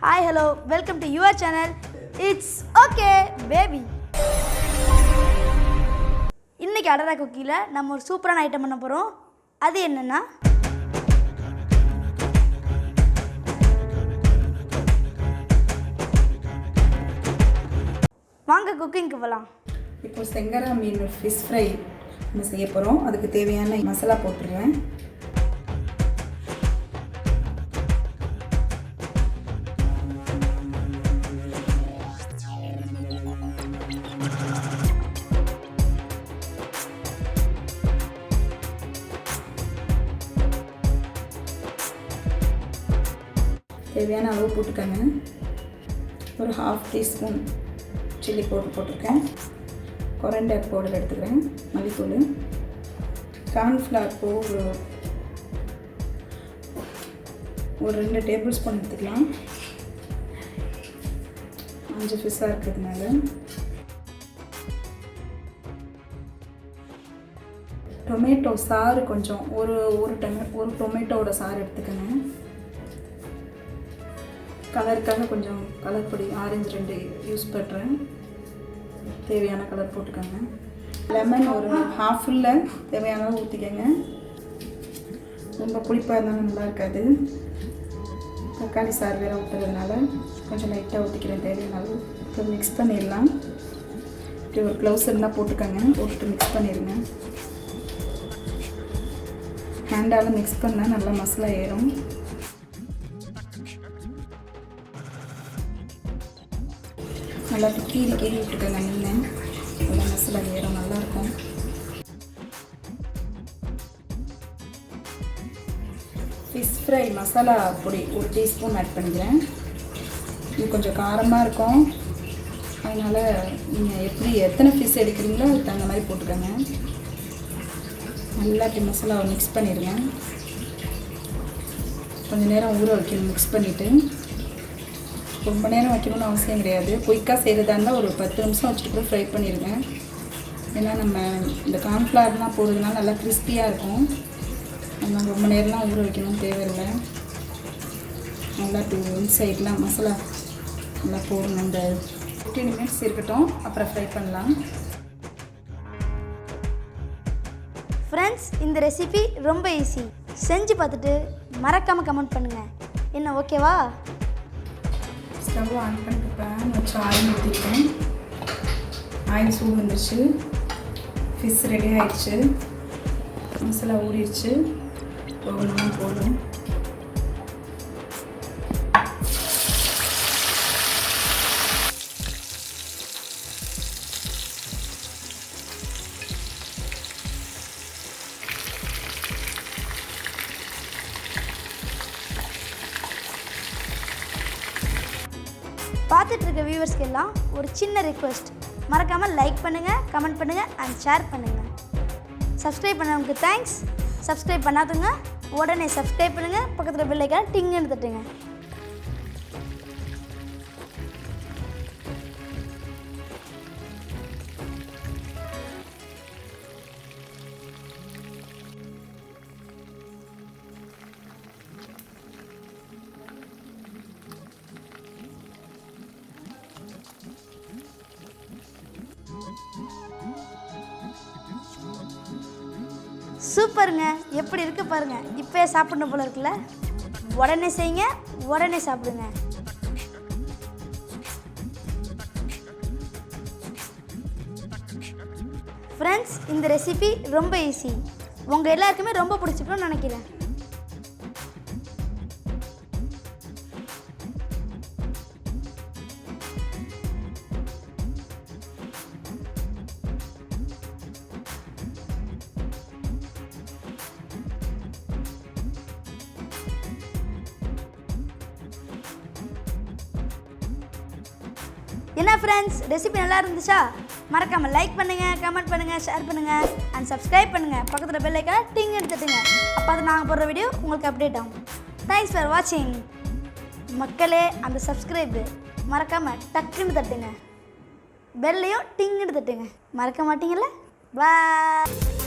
Hi, hello, welcome to your channel. It's okay, baby. இன்னைக்கு அடடா குக்கில நம்ம ஒரு சூப்பரான ஐட்டம் பண்ண போறோம். அது என்னன்னா வாங்க குக்கிங்க்கு போலாம். இப்போ செங்கரா மீன் ஃபிஷ் ஃப்ரை நம்ம செய்ய போறோம். அதுக்கு தேவையான மசாலா போட்டுருவேன். தேவையான அளவு போட்டுக்கோங்க. ஒரு 1/2 டீஸ்பூன் சில்லி பவுடர் போட்டிருக்கேன். கொரண்டர் பவுடர் எடுத்துக்கிறேன். மல்லித்தூள், கார்ன்ஃப்ளவர் பவுடர் ஒரு 2 டேபிள் ஸ்பூன் எடுத்துக்கலாம். 5 ஃபிஷ்ஷாக இருக்கிறதுனால. டொமேட்டோ சாறு கொஞ்சம் ஒரு டொமேட்டோட சாறு எடுத்துக்கோங்க. கலருக்காக கொஞ்சம் கலர் பொடி ஆரஞ்சு 2 யூஸ் பண்ணுறேன். தேவையான கலர் போட்டுக்கோங்க. லெமன் ஒரு 1/2 தேவையான அளவு ஊற்றிக்கோங்க. ரொம்ப புளிப்பாக இருந்தாலும் நல்லா இருக்காது. தக்காளி சாறு வேறு ஊற்றுறதுனால கொஞ்சம் லைட்டாக ஊற்றிக்கிறேன் தேவையான அளவு. இப்போ மிக்ஸ் பண்ணிடலாம். இப்படி ஒரு க்ளவுஸ் இருந்தால் போட்டுக்கோங்க. போட்டுட்டு மிக்ஸ் பண்ணிடுங்க. ஹேண்டால் மிக்ஸ் பண்ணால் நல்லா மசாலா ஏறும். நல்லா கீறி விட்டுக்கோங்க. மீன் நல்லா மசாலா ஏறும், நல்லாயிருக்கும். ஃபிஷ் ஃப்ரை மசாலா பொடி 1 டீஸ்பூன் ஆட் பண்ணிக்கிறேன். இது கொஞ்சம் காரமாக இருக்கும். அதனால் நீங்கள் எத்தனை ஃபிஷ் எடுக்கிறீங்களோ அதுக்கு தகுந்த மாதிரி போட்டுக்கோங்க. நல்லா மசாலாவை மிக்ஸ் பண்ணிடுங்க. கொஞ்சம் நேரம் ஊற வைக்கணும். மிக்ஸ் பண்ணிவிட்டு ரொம்ப நேரம் வைக்கணும்னு அவசியம் கிடையாது. குயிக்காக செய்கிறதா இருந்தால் ஒரு 10 நிமிஷம் வச்சுட்டு கூட ஃப்ரை பண்ணிடுங்க. ஏன்னா நம்ம இந்த கார்ன்ஃப்ளவர்லாம் போடுறதுனால நல்லா கிறிஸ்பியாக இருக்கும். அதனால் ரொம்ப நேரம்லாம் ஊற வைக்கணும்னு தேவையில்லை. நல்லா சைட்லாம் மசாலா நல்லா போடுங்க. இந்த 15 மினிட்ஸ் இருக்கட்டும், அப்புறம் ஃப்ரை பண்ணலாம். ஃப்ரெண்ட்ஸ், இந்த ரெசிபி ரொம்ப ஈஸி. செஞ்சு பார்த்துட்டு மறக்காமல் கமெண்ட் பண்ணுங்கள். என்ன ஓகேவா? ஸ்டவ் ஆன் பண்ணிட்டு பேன் வச்சு ஆயில் ஊற்றிருக்கேன். ஆயில் சூடு வந்துருச்சு. ஃபிஷ் ரெடி ஆகிடுச்சு. மசாலா ஊறிடுச்சு. ஒவ்வொன்றும் போடும். பார்த்துட்டு இருக்க வியூவர்ஸ்க்கு எல்லாம் ஒரு சின்ன ரிக்வெஸ்ட். மறக்காமல் லைக் பண்ணுங்கள், கமெண்ட் பண்ணுங்கள் அண்ட் ஷேர் பண்ணுங்கள். சப்ஸ்கிரைப் பண்ணவங்களுக்கு தேங்க்ஸ். சப்ஸ்கிரைப் பண்ணாதுங்க உடனே சப்ஸ்கிரைப் பண்ணுங்கள். பக்கத்தில் பெல் ஐக்கான டிங்குன்னு தட்டுங்க. சூப்பருங்க, எப்படி இருக்கு பாருங்க. இப்போயே சாப்பிடணும் போல இருக்குல்ல. உடனே செய்யுங்க, உடனே சாப்பிடுங்க. ஃப்ரெண்ட்ஸ், இந்த ரெசிபி ரொம்ப ஈஸி. உங்கள் எல்லாருக்குமே ரொம்ப பிடிச்சிக்கணும்னு நினைக்கிறேன். என்ன ஃப்ரெண்ட்ஸ், ரெசிபி நல்லா இருந்துச்சா? மறக்காமல் லைக் பண்ணுங்கள், கமெண்ட் பண்ணுங்கள், ஷேர் பண்ணுங்கள் அண்ட் சப்ஸ்கிரைப் பண்ணுங்கள். பக்கத்தில் பெல் ஐக்கான டிங் எடுத்துட்டுங்க. அப்போ அது நாங்கள் போடுற வீடியோ உங்களுக்கு அப்டேட் ஆகும். தேங்க்ஸ் ஃபார் வாட்சிங். மக்களே, அந்த சப்ஸ்கிரைபு மறக்காமல் டக்குன்னு தட்டுங்க. பெல்லையும் டிங்குன்னு தட்டுங்க. மறக்க மாட்டீங்கல்ல? பாய்.